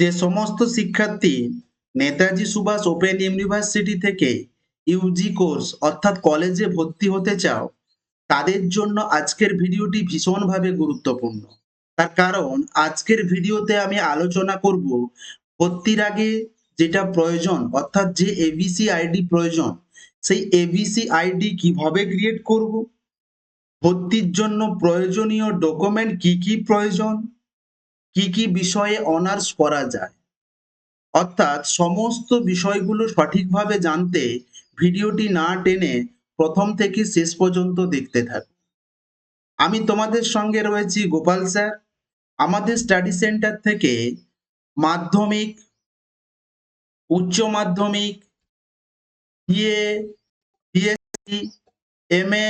যে সমস্ত শিক্ষার্থী নেতাজি সুভাষ ওপেন ইউনিভার্সিটি থেকে ইউজি কোর্স অর্থাৎ কলেজে ভর্তি হতে চাও, তাদের জন্য আজকের ভিডিওটি ভীষণভাবে গুরুত্বপূর্ণ। তার কারণ আজকের ভিডিওতে আমি আলোচনা করব ভর্তির আগে যেটা প্রয়োজন অর্থাৎ যে এবিসি আইডি প্রয়োজন, সেই এবিসি আইডি কিভাবে ক্রিয়েট করব, ভর্তির জন্য প্রয়োজনীয় ডকুমেন্ট কি কি প্রয়োজন, কি কি বিষয়ে অনার্স করা যায়, অর্থাৎ সমস্ত বিষয়গুলো সঠিকভাবে জানতে ভিডিওটি না টেনে প্রথম থেকে শেষ পর্যন্ত দেখতে থাকুন। আমি তোমাদের সঙ্গে রয়েছি গোপাল স্যার। আমাদের স্টাডি সেন্টার থেকে মাধ্যমিক, উচ্চ মাধ্যমিক, বিএ, বিএসসি, এমএ,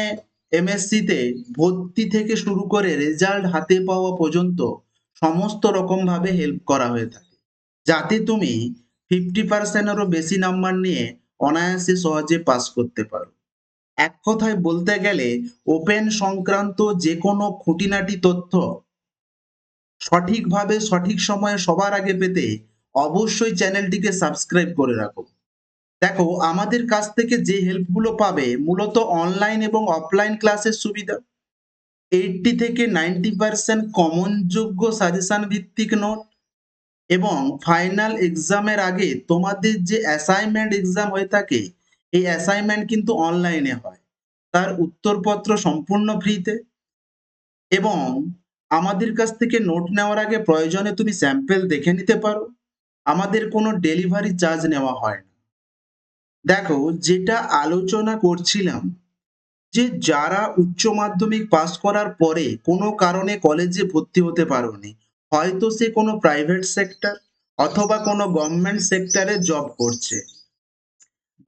এমএসসিতে ভর্তি থেকে শুরু করে রেজাল্ট হাতে পাওয়া পর্যন্ত সমস্ত রকম ভাবে হেল্প করা হয়ে থাকে, যাতে তুমি 50%-এরও বেশি নাম্বার নিয়ে অনায়াসে সহজে পাস করতে পারো। এক কথায় বলতে গেলে ওপেন সংক্রান্ত যে কোনো খুঁটিনাটি তথ্য সঠিকভাবে সঠিক সময়ে সবার আগে পেতে অবশ্যই চ্যানেলটিকে সাবস্ক্রাইব করে রাখো। দেখো, আমাদের কাছ থেকে যে হেল্পগুলো পাবে মূলত অনলাইন এবং অফলাইন ক্লাসের সুবিধা, 80 থেকে 90% কমন যোগ্য সাজেশন ভিত্তিক নোট, এবং ফাইনাল এক্সামের আগে তোমাদের যে অ্যাসাইনমেন্ট এক্সাম হয়ে থাকে, এই অ্যাসাইনমেন্ট কিন্তু অনলাইনে হয়, তার উত্তরপত্র সম্পূর্ণ ফ্রিতে। এবং আমাদের কাছ থেকে নোট নেওয়ার আগে প্রয়োজনে তুমি স্যাম্পল দেখে নিতে পারো, আমাদের কোনো ডেলিভারি চার্জ নেওয়া হয় না। দেখো, যেটা আলোচনা করছিলাম যে যারা উচ্চ মাধ্যমিক পাস করার পরে কোনো কারণে কলেজে ভর্তি হতে পারোনি, হয়তো সে কোনো প্রাইভেট সেক্টর অথবা কোনো গভর্নমেন্ট সেক্টরে জব করছে,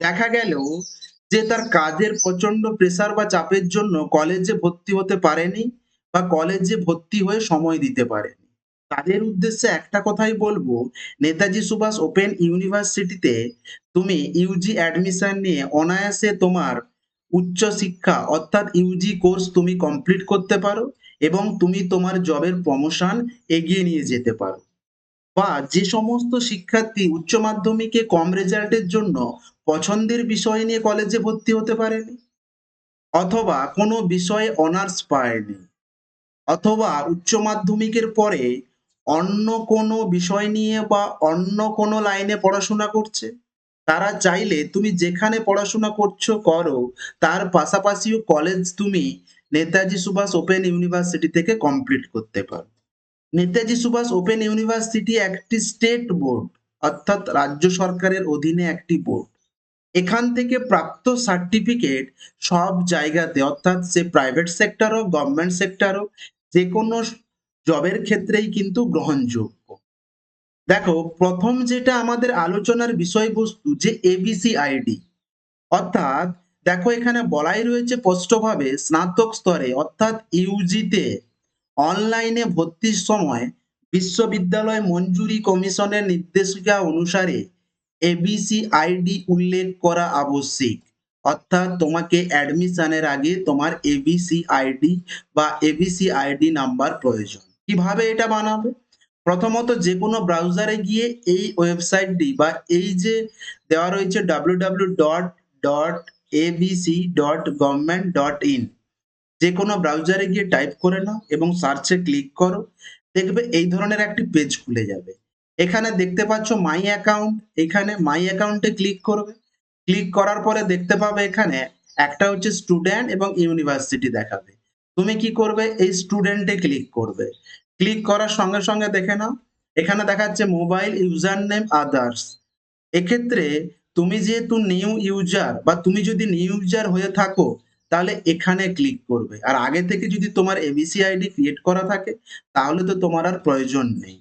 দেখা গেল যে তার কাজের প্রচন্ড প্রেসার বা চাপের জন্য কলেজে ভর্তি হতে পারেনি বা কলেজে ভর্তি হয়ে সময় দিতে পারেনি, তাদের উদ্দেশ্যে একটা কথাই বলবো, নেতাজি সুভাষ ওপেন ইউনিভার্সিটিতে তুমি ইউজি অ্যাডমিশন নিয়ে অনায়াসে তোমার উচ্চ শিক্ষা অর্থাৎ ইউজি কোর্স তুমি কমপ্লিট করতে পারো এবং তুমি তোমার জবের প্রমোশন এগিয়ে নিয়ে যেতে পারো। বা যে সমস্ত শিক্ষার্থী উচ্চ মাধ্যমিকে কম রেজাল্টের জন্য পছন্দের বিষয় নিয়ে কলেজে ভর্তি হতে পারেনি, অথবা কোনো বিষয়ে অনার্স পায়নি, অথবা উচ্চ মাধ্যমিকের পরে অন্য কোনো বিষয় নিয়ে বা অন্য কোনো লাইনে পড়াশোনা করছে, তারা চাইলে তুমি যেখানে পড়াশোনা করছো করো, তার পাশাপাশিও কলেজ তুমি নেতাজি সুভাষ ওপেন ইউনিভার্সিটি থেকে কমপ্লিট করতে পারো। নেতাজি সুভাষ ওপেন ইউনিভার্সিটি একটি স্টেট বোর্ড অর্থাৎ রাজ্য সরকারের অধীনে একটি বোর্ড। এখান থেকে প্রাপ্ত সার্টিফিকেট সব জায়গাতে অর্থাৎ সে প্রাইভেট সেক্টর হোক গভর্নমেন্ট সেক্টর হোক যে কোনো জবের ক্ষেত্রেই কিন্তু গ্রহণযোগ্য। দেখো, প্রথম যেটা আমাদের আলোচনার বিষয়বস্তু যে এবিসি আইডি, অর্থাৎ দেখো এখানে বলাই রয়েছে স্পষ্টভাবে স্নাতক স্তরে অর্থাৎ ইউজিতে অনলাইনে ভর্তির সময় বিশ্ববিদ্যালয় মঞ্জুরি কমিশনের নির্দেশিকা অনুসারে এবিসি আইডি উল্লেখ করা আবশ্যিক, অর্থাৎ তোমাকে অ্যাডমিশনের আগে তোমার এবিসি আইডি বা এবিসি আইডি নাম্বার প্রয়োজন। কিভাবে এটা বানাবে? প্রথমত যে কোনো ব্রাউজারে গিয়ে এই ওয়েবসাইটটি বা এই যে দেওয়া রয়েছে www.abc.government.in, যে কোনো ব্রাউজারে গিয়ে টাইপ করে নাও এবং সার্চে ক্লিক করো, দেখবে এই ধরনের একটি পেজ খুলে যাবে। এখানে দেখতে পাচ্ছ মাই অ্যাকাউন্ট, এখানে মাই অ্যাকাউন্টে ক্লিক করবে। ক্লিক করার পরে দেখতে পাবে এখানে একটা হচ্ছে স্টুডেন্ট এবং ইউনিভার্সিটি দেখাবে। তুমি কি করবে? এই স্টুডেন্টে ক্লিক করবে। ক্লিক করার সঙ্গে সঙ্গে দেখে নাও এখানে দেখাচ্ছে মোবাইল ইউজার নেম আদার্স। এক্ষেত্রে তুমি যেহেতু নিউ ইউজার বা তুমি যদি নিউ ইউজার হয়ে থাকো তাহলে এখানে ক্লিক করবে, আর আগে থেকে যদি তোমার এবিসি আইডি ক্রিয়েট করা থাকে তাহলে তো তোমার আর প্রয়োজন নেই।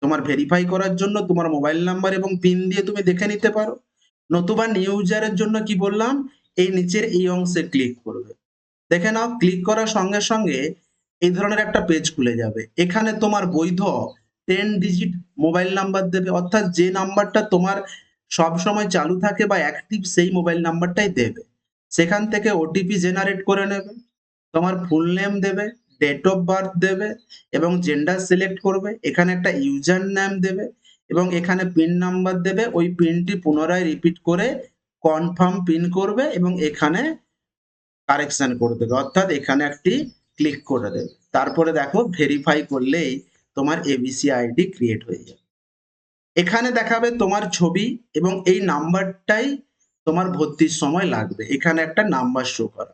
তোমার ভেরিফাই করার জন্য তোমার মোবাইল নাম্বার এবং পিন দিয়ে তুমি দেখে নিতে পারো। নতুবা নিউ ইউজারের জন্য কি বললাম, এই নিচের এই অংশে ক্লিক করবে। দেখে নাও ক্লিক করার সঙ্গে সঙ্গে এই ধরনের একটা পেজ খুলে যাবে। এখানে তোমার বৈধ 10 ডিজিট মোবাইল নাম্বার দেবে, অর্থাৎ যে নাম্বারটা তোমার সব সময় চালু থাকে বা অ্যাক্টিভ সেই মোবাইল নাম্বারটাই দেবে। সেখান থেকে ওটিপি জেনারেট করে নেবে, তোমার ফুল নেম দেবে, ডেট অফ বার্থ দেবে এবং জেন্ডার সিলেক্ট করবে। এখানে একটা ইউজার নেম দেবে এবং এখানে পিন নাম্বার দেবে, ওই পিনটি পুনরায় রিপিট করে কনফার্ম পিন করবে এবং এখানে কারেকশন করে দেবে, অর্থাৎ এখানে একটি ক্লিক করে দেবে। তারপরে দেখো ভেরিফাই করলেই তোমার এবিসি আইডি ক্রিয়েট হয়ে যাবে। এখানে দেখাবে তোমার ছবি এবং এই নাম্বারটাই তোমার ভর্তির সময় লাগবে। এখানে একটা নাম্বার শো করা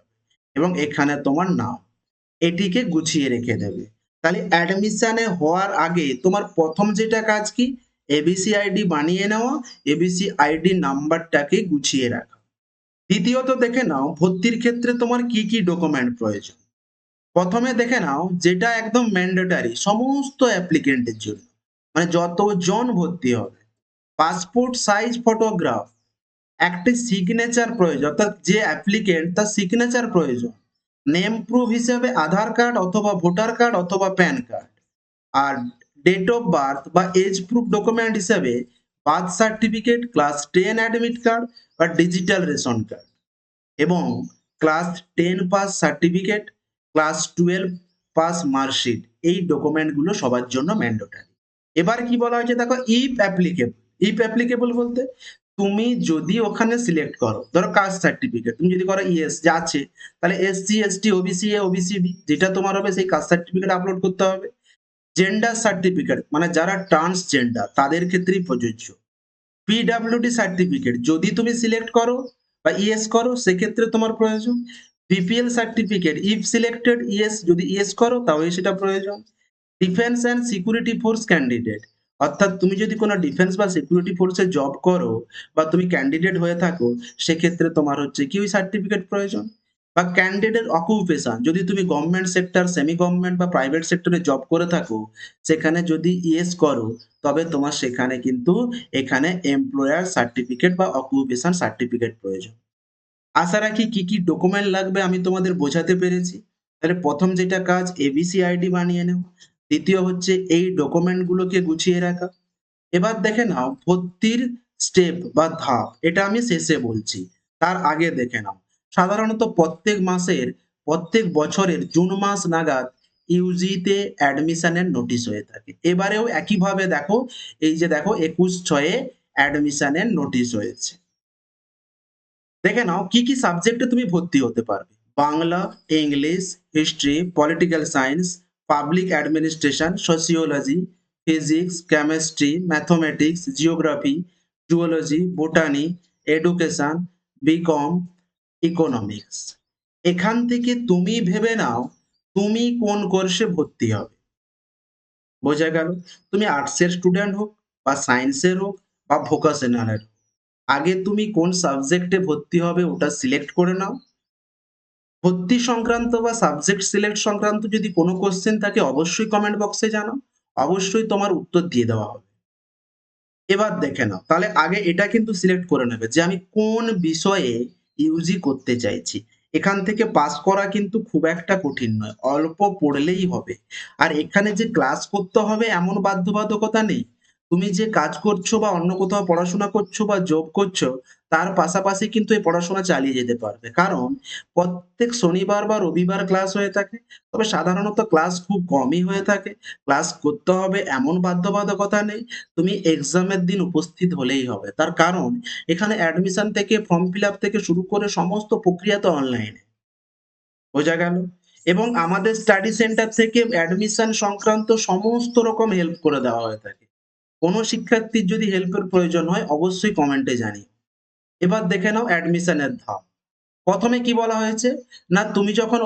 এবং এখানে তোমার নাম, এটিকে গুছিয়ে রেখে দেবে। তাহলে অ্যাডমিশনে হওয়ার আগে তোমার প্রথম যেটা কাজ কি, এবিসি আইডি বানিয়ে নেওয়া, এবিসি আইডি নাম্বারটাকে গুছিয়ে রাখা। দ্বিতীয়ত দেখে নাও ভর্তির ক্ষেত্রে তোমার কি কি ডকুমেন্ট প্রয়োজন। প্রথমে দেখে নাও যেটা একদম ম্যান্ডেটারি সমস্ত অ্যাপ্লিকেন্টের জন্য, মানে যতজন ভর্তি হবে, পাসপোর্ট সাইজ ফটোগ্রাফ, একটি সিগনেচার প্রয়োজন, অর্থাৎ যে অ্যাপ্লিকেন্ট তার সিগনেচার প্রয়োজন, নেম প্রুফ হিসেবে আধার কার্ড অথবা ভোটার কার্ড অথবা প্যান কার্ড, আর ডেট অফ বার্থ বা এজ প্রুফ ডকুমেন্ট হিসেবে birth certificate, class 10 admit card বা ডিজিটাল রেশন কার্ড, এবং class 10 pass certificate, class 12 pass marksheet. এই ডকুমেন্টগুলো সবার জন্য ম্যান্ডেটরি। এবার কি বলা হয়েছে দেখো, ইফ অ্যাপ্লিকেবল। ইফ অ্যাপ্লিকেবল বলতে তুমি যদি ওখানে সিলেক্ট করো, ধরো কাস্ট সার্টিফিকেট তুমি যদি করো ইয়েস যা আছে, তাহলে SC ST OBC A OBC B যেটা তোমার হবে সেই কাস্ট সার্টিফিকেট আপলোড করতে হবে। জেন্ডার সার্টিফিকেট মানে যারা ট্রান্সজেন্ডার তাদের ক্ষেত্রেই প্রযোজ্য। পিডাব্লিউডি সার্টিফিকেট যদি তুমি সিলেক্ট করো বা ইয়েস করো সেক্ষেত্রে তোমার প্রয়োজন। BPL certificate if selected yes, যদি ইয়েস করো তাহলে সেটা প্রয়োজন। Defence and security force candidate, অর্থাৎ তুমি যদি কোনো ডিফেন্স বা সিকিউরিটি ফোর্সে জব করো বা তুমি ক্যান্ডিডেট হয়ে থাকো, সেক্ষেত্রে তোমার হচ্ছে কি ওই সার্টিফিকেট প্রয়োজন। বা ক্যান্ডিডেট অকুপেশন, যদি তুমি গভর্নমেন্ট সেক্টর, সেমি গভর্নমেন্ট বা প্রাইভেট সেক্টরে জব করে থাকো, সেখানে যদি ইয়েস করো তবে তোমার সেখানে কিন্তু এখানে এমপ্লয়ার সার্টিফিকেট বা অকুপেশন সার্টিফিকেট প্রয়োজন। আশা রাখি কি কি ডকুমেন্ট লাগবে আমি তোমাদের বোঝাতে পেরেছি। তাহলে প্রথম যেটা কাজ এবিসি আইডি বানিয়ে নেওয়া, দ্বিতীয় হচ্ছে এই ডকুমেন্ট গুলোকে গুছিয়ে রাখা। এবার দেখে নাও ভর্তির স্টেপ বা ধাপ, এটা আমি শেষে বলছি, তার আগে দেখে নাও সাধারণত প্রত্যেক মাসের, প্রত্যেক বছরের জুন মাস নাগাদ ইউজিতে অ্যাডমিশনের নোটিশ হয়ে থাকে। এবারেও একইভাবে দেখো, এই যে দেখো 21/6 অ্যাডমিশনের নোটিশ হয়েছে। দেখে নাও কি কি সাবজেক্টে তুমি ভর্তি হতে পারবে। Bangla, English, history, political science, public administration, sociology, physics, chemistry, mathematics, geography, zoology, botany, education, BCom, economics. এখান থেকে তুমি ভেবে নাও তুমি কোন কোর্সে ভর্তি হবে। বোঝা গেল? তুমি আর্টসের স্টুডেন্ট হোক বা সায়েন্সের হোক বা ভোকেশনালের, আগে তুমি কোন সাবজেক্টে ভর্তি হবে ওটা সিলেক্ট করে নাও। ভর্তি সংক্রান্ত বা সাবজেক্ট সিলেক্ট সংক্রান্ত যদি কোনো কোশ্চেন থাকে অবশ্যই কমেন্ট বক্সে জানাও, অবশ্যই তোমার উত্তর দিয়ে দেওয়া হবে। এবার দেখে নাও, তাহলে আগে এটা কিন্তু সিলেক্ট করে নেবে যে আমি কোন বিষয়ে ইউজি করতে চাইছি। এখান থেকে পাস করা কিন্তু খুব একটা কঠিন নয়, অল্প পড়লেই হবে। আর এখানে যে ক্লাস করতে হবে এমন বাধ্যবাধকতা নেই। তুমি যে কাজ করছো বা অন্য কোথাও পড়াশোনা করছো বা জব করছো, তার পাশাপাশি কিন্তু এই পড়াশোনা চালিয়ে যেতে পারবে, কারণ প্রত্যেক শনিবার বা রবিবার ক্লাস হয়ে থাকে। তবে সাধারণত ক্লাস খুব কমই হয়ে থাকে। ক্লাস করতে হবে এমন বাধ্যবাধকতা নেই। তুমি এক্সামের দিন উপস্থিত হলেই হবে, তার কারণ এখানে অ্যাডমিশন থেকে ফর্ম ফিল আপ থেকে শুরু করে সমস্ত প্রক্রিয়া তো অনলাইনে। বোঝা গেল? এবং আমাদের স্টাডি সেন্টার থেকে অ্যাডমিশন সংক্রান্ত সমস্ত রকম হেল্প করে দেওয়া হয়ে থাকে। কোনো শিক্ষার্থীর যদি হেল্পের প্রয়োজন হয় অবশ্যই কমেন্টে জানিও। এবার দেখে নাও অ্যাডমিশনের ধাপ। প্রথমে কি বলা হয়েছে, না তুমি যখন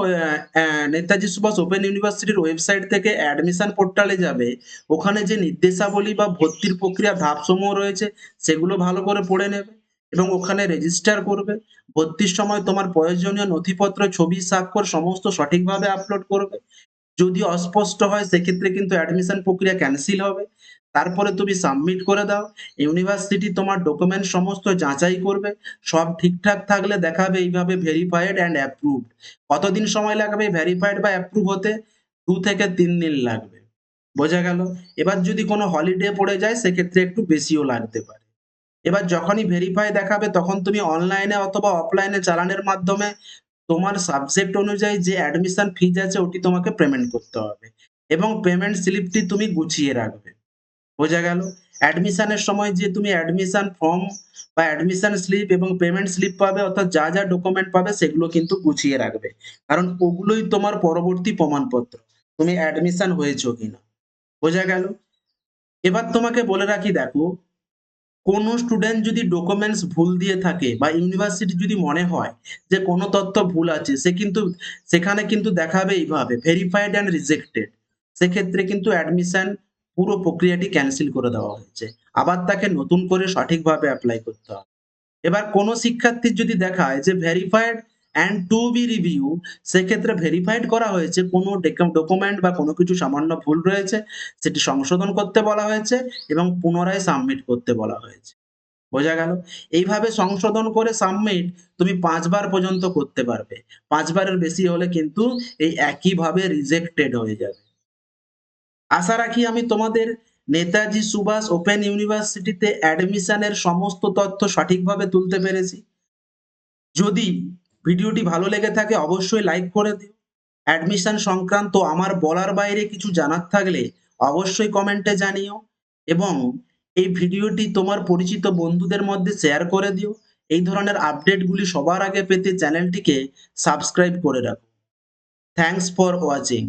নেতাজি সুভাষ ওপেন ইউনিভার্সিটির ওয়েবসাইট থেকে অ্যাডমিশন পোর্টালে যাবে, ওখানে যে নির্দেশাবলী বা ভর্তির প্রক্রিয়া ধাপসমূহ রয়েছে সেগুলো ভালো করে পড়ে নেবে এবং ওখানে রেজিস্টার করবে। ভর্তির সময় তোমার প্রয়োজনীয় নথিপত্র, ছবি, স্বাক্ষর সমস্ত সঠিকভাবে আপলোড করবে। যদি অস্পষ্ট হয় সেক্ষেত্রে কিন্তু অ্যাডমিশন প্রক্রিয়া ক্যান্সেল হবে। তারপরে তুমি সাবমিট করে দাও। ইউনিভার্সিটি তোমার ডকুমেন্ট সমস্ত যাচাই করবে। সব ঠিকঠাক থাকলে দেখাবে এইভাবে ভেরিফাইড অ্যান্ড অ্যাপ্রুভড। কতদিন সময় লাগবে ভেরিফাইড বা অ্যাপ্রুভ হতে? 2 থেকে 3 দিন লাগবে। বোঝা গেল? এবার যদি কোনো হলিডে পড়ে যায় সেক্ষেত্রে একটু বেশিও লাগতে পারে। এবার যখনই ভেরিফাই দেখাবে তখন তুমি অনলাইনে অথবা অফলাইনে চালানের মাধ্যমে তোমার সাবজেক্ট অনুযায়ী যে অ্যাডমিশন ফিজ আছে ওটি তোমাকে পেমেন্ট করতে হবে এবং পেমেন্ট স্লিপটি তুমি গুছিয়ে রাখবে। বোঝা গেল? অ্যাডমিশনের সময় যে তুমি অ্যাডমিশন ফর্ম বা অ্যাডমিশন স্লিপ এবং পেমেন্ট স্লিপ পাবে, অর্থাৎ যা যা ডকুমেন্ট পাবে সেগুলো কিন্তু গুছিয়ে রাখবে, কারণ ওগুলোই তোমার পরবর্তী প্রমাণপত্র তুমি অ্যাডমিশন হয়েছো কিনা। বোঝা গেল? এবার তোমাকে বলে রাখি, দেখো, কোনো স্টুডেন্ট যদি ডকুমেন্টস ভুল দিয়ে থাকে বা ইউনিভার্সিটি যদি মনে হয় যে কোনো তথ্য ভুল আছে, সেখানে কিন্তু দেখাবে এইভাবে ভেরিফাইড অ্যান্ড রিজেক্টেড। সেক্ষেত্রে কিন্তু অ্যাডমিশন পুরো প্রক্রিয়াটি ক্যান্সেল করে দেওয়া হয়েছে, আবার তাকে নতুন করে সঠিকভাবে অ্যাপ্লাই করতে হবে। এবার কোনো শিক্ষার্থীর যদি দেখায় যে verified and to be review, সেক্ষেত্রে ভেরিফাইড করা হয়েছে, কোনো ডকুমেন্ট বা কোনো কিছু সামান্য ভুল রয়েছে, সেটি সংশোধন করতে বলা হয়েছে এবং পুনরায় সাবমিট করতে বলা হয়েছে। বোঝা গেল? এইভাবে সংশোধন করে সাবমিট তুমি ৫ বার পর্যন্ত করতে পারবে। ৫ বারের বেশি হলে কিন্তু এই একইভাবে রিজেক্টেড হয়ে যাবে। আশা রাখি আমি তোমাদের নেতাজি সুভাষ ওপেন ইউনিভার্সিটিতে অ্যাডমিশনের সমস্ত তথ্য সঠিকভাবে তুলতে পেরেছি। যদি ভিডিওটি ভালো লেগে থাকে অবশ্যই লাইক করে দিও। অ্যাডমিশন সংক্রান্ত আমার বলার বাইরে কিছু জানার থাকলে অবশ্যই কমেন্টে জানিও এবং এই ভিডিওটি তোমার পরিচিত বন্ধুদের মধ্যে শেয়ার করে দিও। এই ধরনের আপডেটগুলি সবার আগে পেতে চ্যানেলটিকে সাবস্ক্রাইব করে রাখো। Thanks for watching.